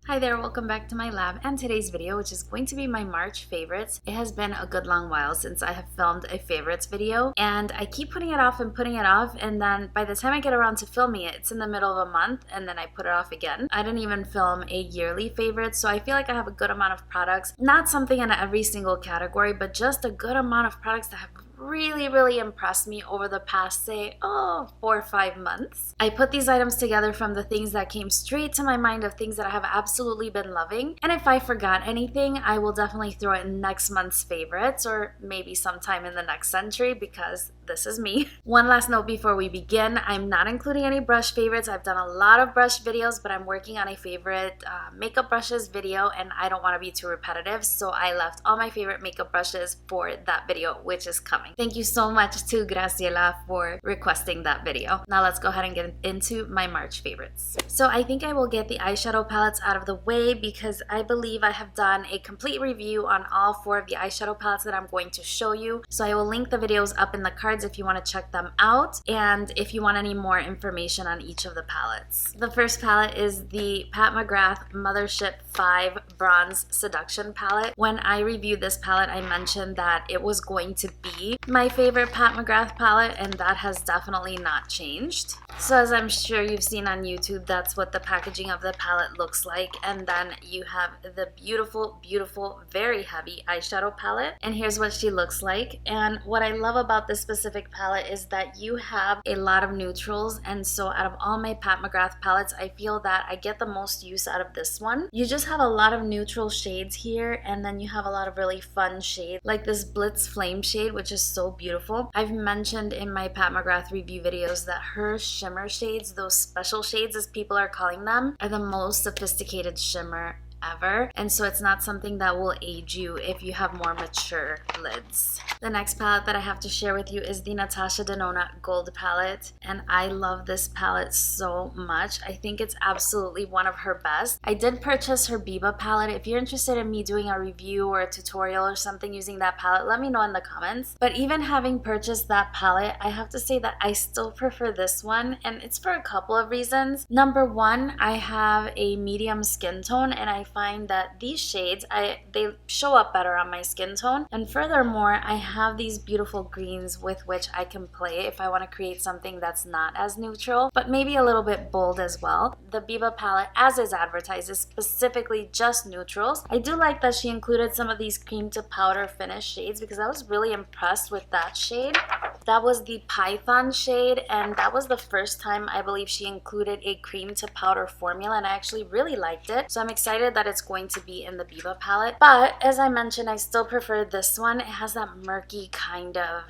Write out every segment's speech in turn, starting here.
Hi there, welcome back to my lab and today's video, which is going to be my March favorites. It has been a good long while since I have filmed a favorites video and I keep putting it off and then by the time I get around to filming it, it's in the middle of a month and then I put it off again. I didn't even film a yearly favorite, so I feel like I have a good amount of products. Not something in every single category, but just a good amount of products that have really impressed me over the past, say, 4 or 5 months. I put these items together from the things that came straight to my mind of things that I have absolutely been loving. And if I forgot anything, I will definitely throw it in next month's favorites or maybe sometime in the next century because this is me. One last note before we begin, I'm not including any brush favorites. I've done a lot of brush videos, but I'm working on a favorite makeup brushes video and I don't want to be too repetitive, so I left all my favorite makeup brushes for that video, which is coming. Thank you so much to Graciela for requesting that video. Now let's go ahead and get into my March favorites. So I think I will get the eyeshadow palettes out of the way because I believe I have done a complete review on all 4 of the eyeshadow palettes that I'm going to show you. So I will link the videos up in the cards if you want to check them out and if you want any more information on each of the palettes. The first palette is the Pat McGrath Mothership 5 Bronze Seduction palette. When I reviewed this palette, I mentioned that it was going to be my favorite Pat McGrath palette, and that has definitely not changed. So as I'm sure you've seen on YouTube, that's what the packaging of the palette looks like, and then you have the beautiful, very heavy eyeshadow palette, and here's what she looks like. And what I love about this specific palette is that you have a lot of neutrals, and so out of all my Pat McGrath palettes, I feel that I get the most use out of this one. You just have a lot of neutral shades here, and then you have a lot of really fun shades, like this Blitz Flame shade, which is so beautiful. I've mentioned in my Pat McGrath review videos that her shimmer shades, those special shades as people are calling them, are the most sophisticated shimmer ever, and so it's not something that will age you if you have more mature lids. The next palette that I have to share with you is the Natasha Denona Gold palette, and I love this palette so much. I think it's absolutely one of her best. I did purchase her Biba palette. If you're interested in me doing a review or a tutorial or something using that palette, let me know in the comments. But even having purchased that palette, I have to say that I still prefer this one, and it's for a couple of reasons. Number one, I have a medium skin tone, and I find that these shades, they show up better on my skin tone. And furthermore, I have these beautiful greens with which I can play if I want to create something that's not as neutral, but maybe a little bit bold as well. The Biba palette, as is advertised, is specifically just neutrals. I do like that she included some of these cream to powder finish shades because I was really impressed with that shade. That was the Python shade, and that was the first time I believe she included a cream to powder formula, and I actually really liked it. So I'm excited that it's going to be in the Biba palette. But as I mentioned, I still prefer this one. It has that murky kind of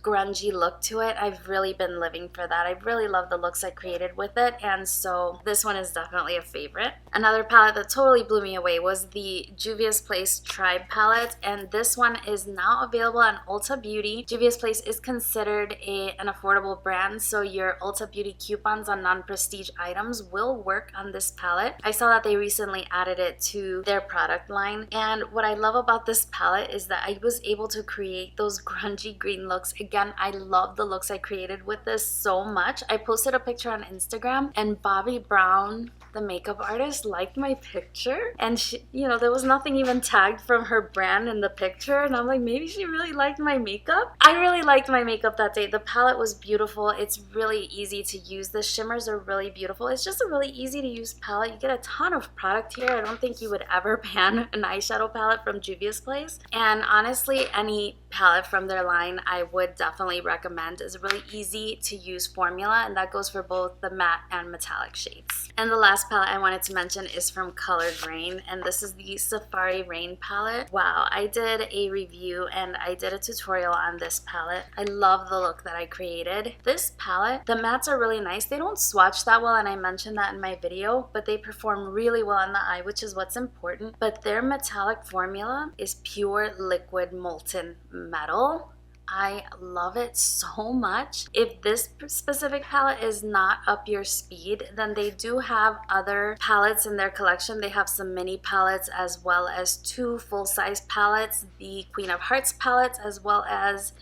grungy look to it. I've really been living for that. I really love the looks I created with it, and so this one is definitely a favorite. Another palette that totally blew me away was the Juvia's Place Tribe palette, and this one is now available on Ulta Beauty. Juvia's Place is considered an affordable brand, so your Ulta Beauty coupons on non-prestige items will work on this palette. I saw that they recently added it to their product line, and what I love about this palette is that I was able to create those grungy green looks. Again, I love the looks I created with this so much. I posted a picture on Instagram, and Bobbi Brown, the makeup artist, liked my picture, and she, there was nothing even tagged from her brand in the picture, and I'm like, maybe she really liked my makeup. I really liked my makeup that day. The palette was beautiful. It's really easy to use. The shimmers are really beautiful. It's just a really easy to use palette. You get a ton of product here. I don't think you would ever ban an eyeshadow palette from Juvia's Place, and honestly, any palette from their line I would definitely recommend. Is a really easy to use formula, and that goes for both the matte and metallic shades. And the last palette I wanted to mention is from Colored Rain, and this is the Safari Rain palette. Wow, I did a review and I did a tutorial on this palette. I love the look that I created. This palette, the mattes are really nice. They don't swatch that well, and I mentioned that in my video, but they perform really well on the eye, which is what's important. But their metallic formula is pure liquid molten metal. I love it so much. If this specific palette is not up your speed, then they do have other palettes in their collection. They have some mini palettes as well as 2 full-size palettes, the Queen of Hearts palettes, as well as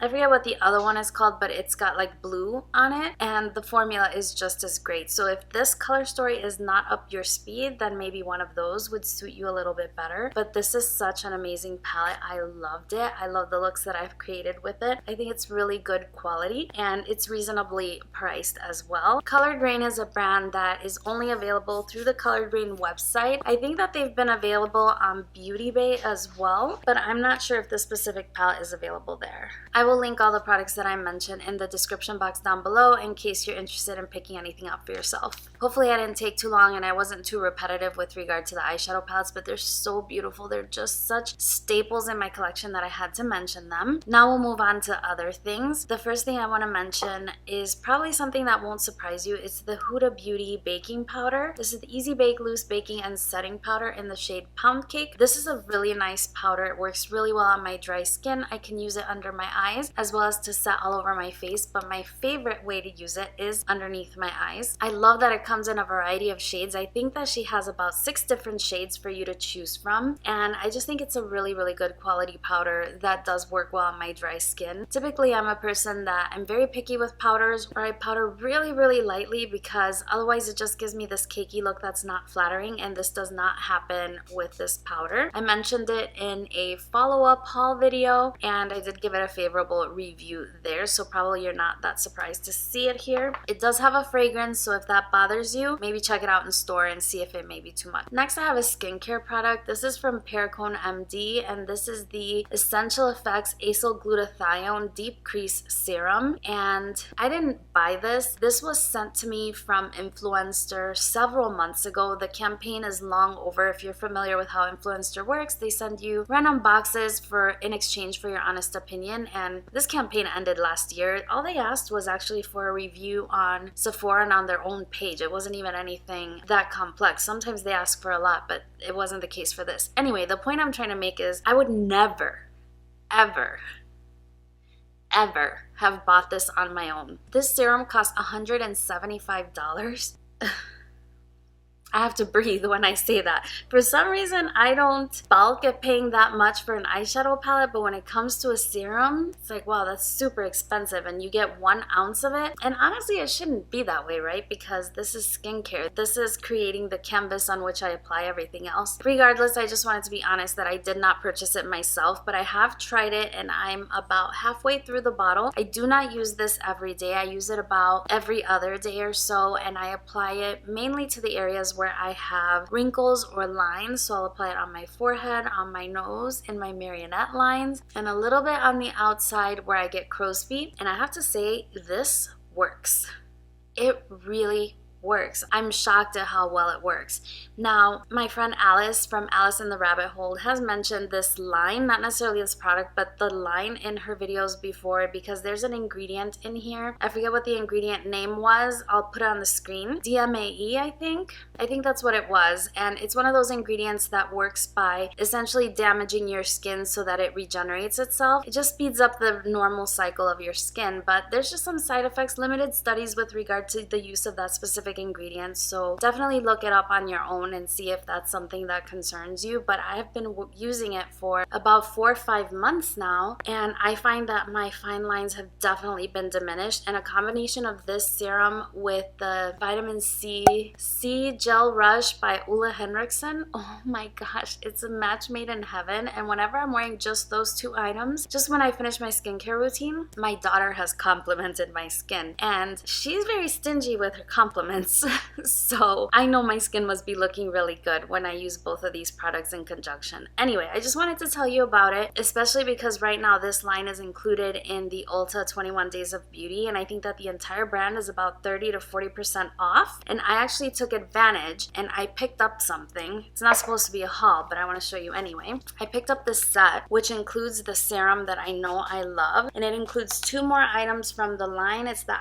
I forget what the other one is called, but it's got like blue on it, and the formula is just as great. So if this color story is not up your speed, then maybe one of those would suit you a little bit better. But this is such an amazing palette. I loved it. I love the looks that I've created with it. I think it's really good quality, and it's reasonably priced as well. Colored Rain is a brand that is only available through the Colored Rain website. I think that they've been available on Beauty Bay as well, but I'm not sure if the specific palette is available there. I will link all the products that I mentioned in the description box down below in case you're interested in picking anything up for yourself. Hopefully I didn't take too long and I wasn't too repetitive with regard to the eyeshadow palettes, but they're so beautiful. They're just such staples in my collection that I had to mention them. Now we'll move on to other things. The first thing I want to mention is probably something that won't surprise you. It's the Huda Beauty baking powder. This is the Easy Bake Loose Baking and Setting Powder in the shade Pound Cake. This is a really nice powder. It works really well on my dry skin. I can use it under my eyes as well as to set all over my face, but my favorite way to use it is underneath my eyes. I love that it comes in a variety of shades. I think that she has about 6 different shades for you to choose from, and I just think it's a really, really good quality powder that does work well on my dry skin. Typically, I'm a person that I'm very picky with powders, or I powder really, really lightly because otherwise it just gives me this cakey look that's not flattering, and this does not happen with this powder. I mentioned it in a follow-up haul video, and I did give it a favorable review there, so probably you're not that surprised to see it here. It does have a fragrance, so if that bothers you, maybe check it out in store and see if it may be too much. Next, I have a skincare product. This is from Perricone MD, and this is the Essential Effects Acyl Glutathione Deep Crease Serum, and I didn't buy this. This was sent to me from Influencer several months ago. The campaign is long over. If you're familiar with how Influencer works, they send you random boxes in exchange for your honest opinion, and this campaign ended last year. All they asked was actually for a review on Sephora and on their own page. It wasn't even anything that complex. Sometimes they ask for a lot, but it wasn't the case for this. Anyway, the point I'm trying to make is I would never, ever have bought this on my own. This serum cost $175. I have to breathe when I say that. For some reason, I don't bulk at paying that much for an eyeshadow palette, but when it comes to a serum, it's like, wow, that's super expensive, and you get 1 ounce of it. And honestly, it shouldn't be that way, right? Because this is skincare. This is creating the canvas on which I apply everything else. Regardless, I just wanted to be honest that I did not purchase it myself, but I have tried it, and I'm about halfway through the bottle. I do not use this every day. I use it about every other day or so, and I apply it mainly to the areas where I have wrinkles or lines. So I'll apply it on my forehead, on my nose, in my marionette lines, and a little bit on the outside where I get crow's feet. And I have to say, this works. It really works. I'm shocked at how well it works. Now, my friend Alice from Alice in the Rabbit Hole has mentioned this line, not necessarily this product, but the line in her videos before, because there's an ingredient in here. I forget what the ingredient name was. I'll put it on the screen. DMAE, I think. I think that's what it was. And it's one of those ingredients that works by essentially damaging your skin so that it regenerates itself. It just speeds up the normal cycle of your skin, but there's just some side effects, limited studies with regard to the use of that specific ingredients, so definitely look it up on your own and see if that's something that concerns you. But I have been using it for about 4 or 5 months now, and I find that my fine lines have definitely been diminished, and a combination of this serum with the vitamin C Gel Rush by Ulla Henriksen, oh my gosh, it's a match made in heaven. And whenever I'm wearing just those 2 items, just when I finish my skincare routine, my daughter has complimented my skin, and she's very stingy with her compliments. So I know my skin must be looking really good when I use both of these products in conjunction. Anyway, I just wanted to tell you about it, especially because right now this line is included in the Ulta 21 Days of Beauty, and I think that the entire brand is about 30 to 40% off. And I actually took advantage and I picked up something. It's not supposed to be a haul, but I want to show you anyway. I picked up this set, which includes the serum that I know I love, and it includes 2 more items from the line. It's the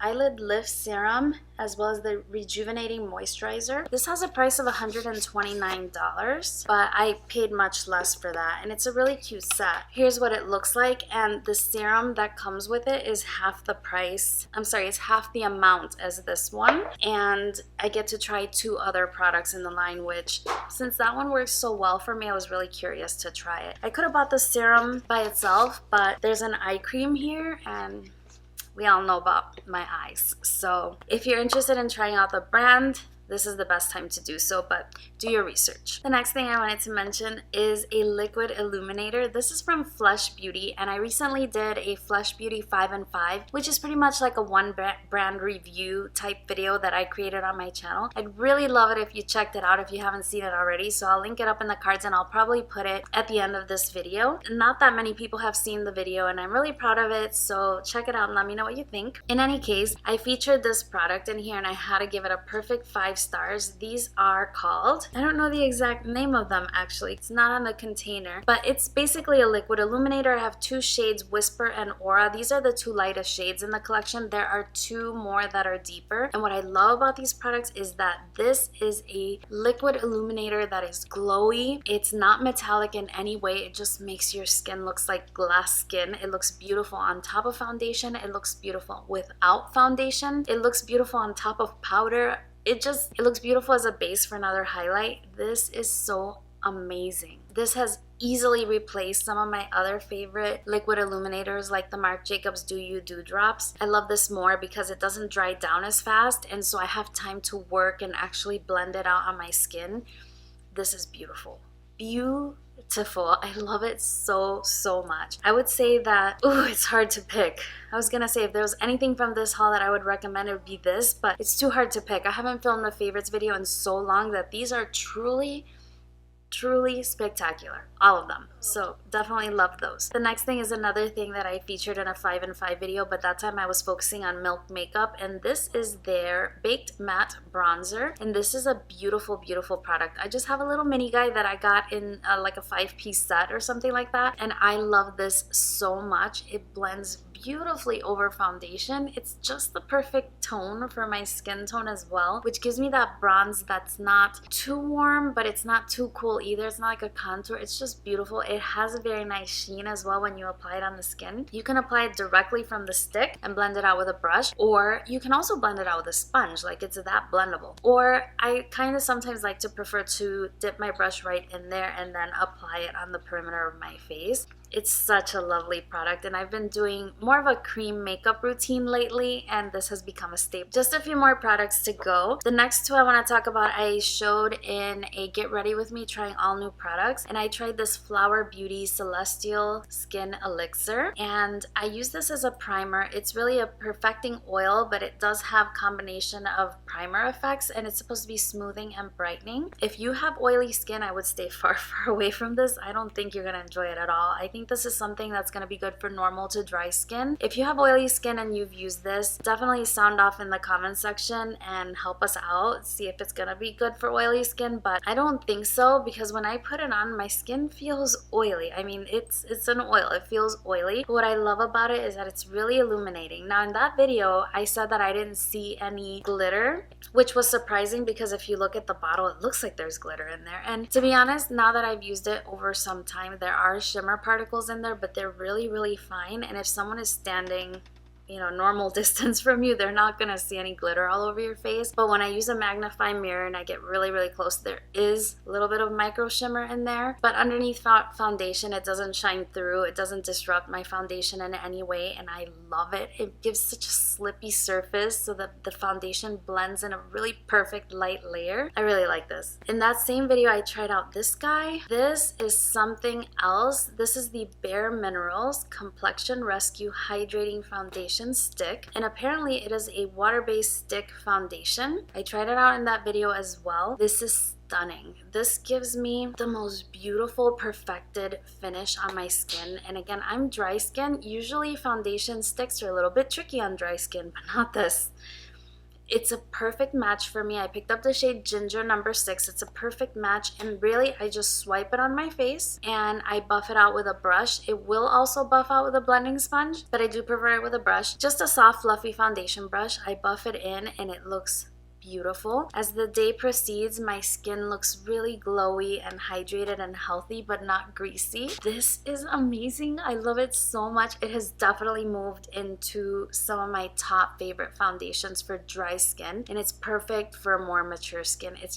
eyelid lift serum as well as was the Rejuvenating Moisturizer. This has a price of $129, but I paid much less for that, and it's a really cute set. Here's what it looks like, and the serum that comes with it is half the price. I'm sorry, it's half the amount as this one, and I get to try 2 other products in the line, which since that one works so well for me, I was really curious to try it. I could have bought the serum by itself, but there's an eye cream here, and we all know about my eyes. So if you're interested in trying out the brand, this is the best time to do so, but do your research. The next thing I wanted to mention is a liquid illuminator. This is from Lash Beauty, and I recently did a Lash Beauty 5 and 5, which is pretty much like a one brand review type video that I created on my channel. I'd really love it if you checked it out if you haven't seen it already, so I'll link it up in the cards and I'll probably put it at the end of this video. Not that many people have seen the video, and I'm really proud of it, so check it out and let me know what you think. In any case, I featured this product in here and I had to give it a perfect 5 stars. These are called, I don't know the exact name of them actually, it's not on the container, but it's basically a liquid illuminator. I have 2 shades, Whisper and Aura. These are the 2 lightest shades in the collection. There are 2 more that are deeper, and what I love about these products is that this is a liquid illuminator that is glowy. It's not metallic in any way. It just makes your skin looks like glass skin. It looks beautiful on top of foundation. It looks beautiful without foundation. It looks beautiful on top of powder. It looks beautiful as a base for another highlight. This is so amazing. This has easily replaced some of my other favorite liquid illuminators like the Marc Jacobs Do You Dewdrops. I love this more because it doesn't dry down as fast, and so I have time to work and actually blend it out on my skin. This is beautiful. Beautiful. I love it so much. I would say that, it's hard to pick. I was gonna say if there was anything from this haul that I would recommend, it would be this, but it's too hard to pick. I haven't filmed a favorites video in so long that these are truly spectacular, all of them. So definitely love those. The next thing is another thing that I featured in a 5 and 5 video, but that time I was focusing on Milk makeup, and this is their Baked Matte Bronzer, and this is a beautiful product. I just have a little mini guy that I got in like a 5-piece set or something like that, and I love this so much. It blends beautifully over foundation. It's just the perfect tone for my skin tone as well, which gives me that bronze that's not too warm, but it's not too cool either. It's not like a contour. It's just beautiful. It has a very nice sheen as well when you apply it on the skin. You can apply it directly from the stick and blend it out with a brush, or you can also blend it out with a sponge, like it's that blendable. Or I kind of sometimes like to prefer to dip my brush right in there and then apply it on the perimeter of my face. It's such a lovely product, and I've been doing more of a cream makeup routine lately, and this has become a staple. Just a few more products to go. The next 2 I want to talk about, I showed in a Get Ready With Me trying all new products, and I tried this Flower Beauty Celestial Skin Elixir, and I use this as a primer. It's really a perfecting oil, but it does have combination of primer effects, and it's supposed to be smoothing and brightening. If you have oily skin, I would stay far away from this. I don't think you're gonna enjoy it at all. I think this is something that's going to be good for normal to dry skin. If you have oily skin and you've used this, definitely sound off in the comment section and help us out, see if it's going to be good for oily skin, but I don't think so, because when I put it on, my skin feels oily. I mean, it's an oil, it feels oily. But what I love about it is that it's really illuminating. Now in that video, I said that I didn't see any glitter, which was surprising because if you look at the bottle, it looks like there's glitter in there. And to be honest, now that I've used it over some time, there are shimmer particles in there, but they're really fine, and if someone is standing normal distance from you, they're not gonna see any glitter all over your face. But when I use a magnifying mirror and I get really close, there is a little bit of micro shimmer in there, but underneath foundation, it doesn't shine through. It doesn't disrupt my foundation in any way, and I love it. It gives such a slippy surface so that the foundation blends in a really perfect light layer. I really like this. In that same video, I tried out this guy. This is something else. This is the Bare Minerals Complexion Rescue Hydrating Foundation stick, and apparently it is a water-based stick foundation. I tried it out in that video as well. This is stunning. This gives me the most beautiful perfected finish on my skin, and again, I'm dry skin. Usually foundation sticks are a little bit tricky on dry skin, but not this. It's a perfect match for me. I picked up the shade Ginger number 6. It's a perfect match, and really I just swipe it on my face and I buff it out with a brush. It will also buff out with a blending sponge, but I do prefer it with a brush. Just a soft fluffy foundation brush. I buff it in and it looks beautiful. As the day proceeds, my skin looks really glowy and hydrated and healthy, but not greasy. This is amazing. I love it so much. It has definitely moved into some of my top favorite foundations for dry skin, and it's perfect for more mature skin. It's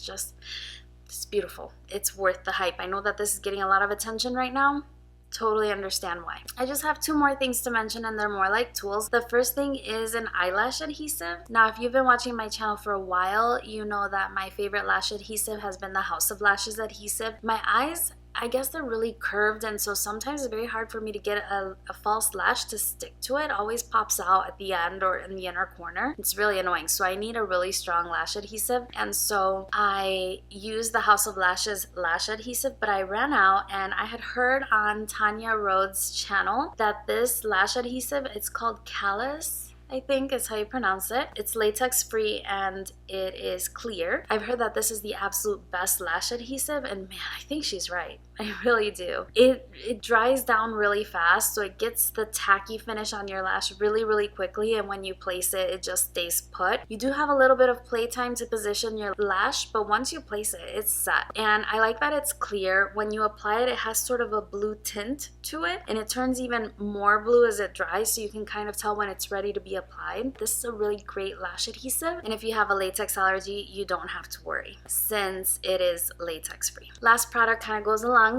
beautiful. It's worth the hype. I know that this is getting a lot of attention right now. Totally understand why. I just have two more things to mention, and they're more like tools. The first thing is an eyelash adhesive. Now, if you've been watching my channel for a while, you know that my favorite lash adhesive has been the House of Lashes adhesive. My eyes, I guess they're really curved, and so sometimes it's very hard for me to get a false lash to stick to it. It always pops out at the end or in the inner corner. It's really annoying, so I need a really strong lash adhesive, and so I use the House of Lashes lash adhesive, but I ran out, and I had heard on Tanya Rhodes' channel that this lash adhesive, it's called Callus, I think is how you pronounce it. It's latex free and it is clear. I've heard that this is the absolute best lash adhesive, and man, I think she's right. I really do. It dries down really fast, so it gets the tacky finish on your lash really quickly, and when you place it, it just stays put. You do have a little bit of playtime to position your lash, but once you place it, it's set. And I like that it's clear. When you apply it, it has sort of a blue tint to it, and it turns even more blue as it dries, so you can kind of tell when it's ready to be applied. This is a really great lash adhesive, and if you have a latex allergy, you don't have to worry since it is latex free. Last product kind of goes along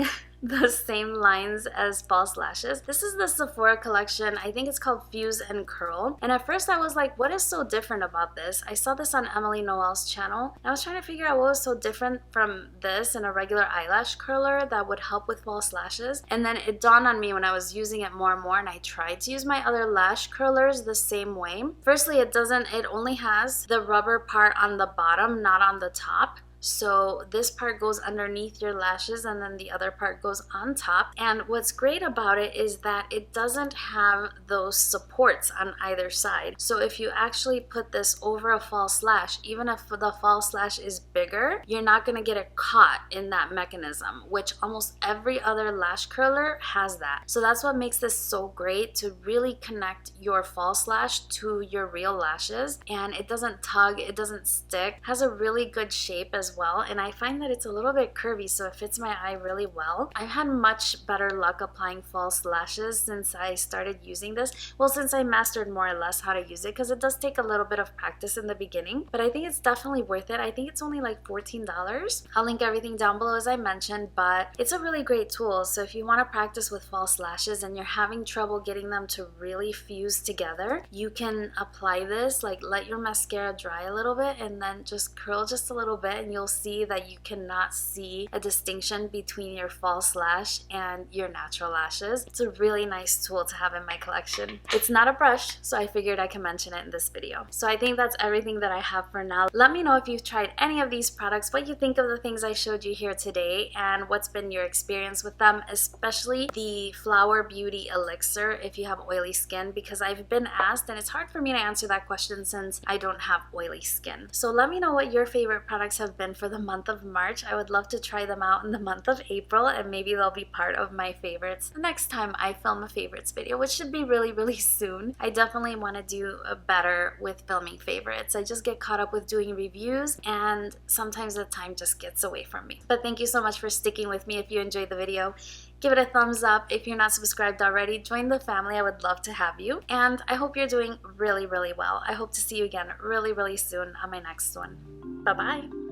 the same lines as false lashes. This is the Sephora collection. I think it's called Fuse and Curl. And at first I was like, what is so different about this? I saw this on Emily Noel's channel, and I was trying to figure out what was so different from this and a regular eyelash curler that would help with false lashes. And then it dawned on me when I was using it more and more, and I tried to use my other lash curlers the same way. Firstly, it only has the rubber part on the bottom, not on the top. So this part goes underneath your lashes, and then the other part goes on top. And what's great about it is that it doesn't have those supports on either side. So if you actually put this over a false lash, even if the false lash is bigger, you're not going to get it caught in that mechanism, which almost every other lash curler has that. So that's what makes this so great, to really connect your false lash to your real lashes. And it doesn't tug, it doesn't stick, it has a really good shape as well, and I find that it's a little bit curvy, so it fits my eye really well. I've had much better luck applying false lashes since I started using this. Well, since I mastered more or less how to use it, because it does take a little bit of practice in the beginning, but I think it's definitely worth it. I think it's only like $14. I'll link everything down below as I mentioned, but it's a really great tool. So if you want to practice with false lashes and you're having trouble getting them to really fuse together, you can apply this, like let your mascara dry a little bit and then just curl just a little bit, and you'll see that you cannot see a distinction between your false lash and your natural lashes. It's a really nice tool to have in my collection. It's not a brush, so I figured I can mention it in this video. So I think that's everything that I have for now. Let me know if you've tried any of these products, what you think of the things I showed you here today, and what's been your experience with them, especially the Flower Beauty Elixir if you have oily skin, because I've been asked, and it's hard for me to answer that question since I don't have oily skin. So let me know what your favorite products have been for the month of March. I would love to try them out in the month of April, and maybe they'll be part of my favorites the next time I film a favorites video, which should be really soon. I definitely want to do better with filming favorites. I just get caught up with doing reviews, and sometimes the time just gets away from me. But thank you so much for sticking with me. If you enjoyed the video, give it a thumbs up. If you're not subscribed already, join the family. I would love to have you. And I hope you're doing really well. I hope to see you again really soon on my next one. Bye-bye.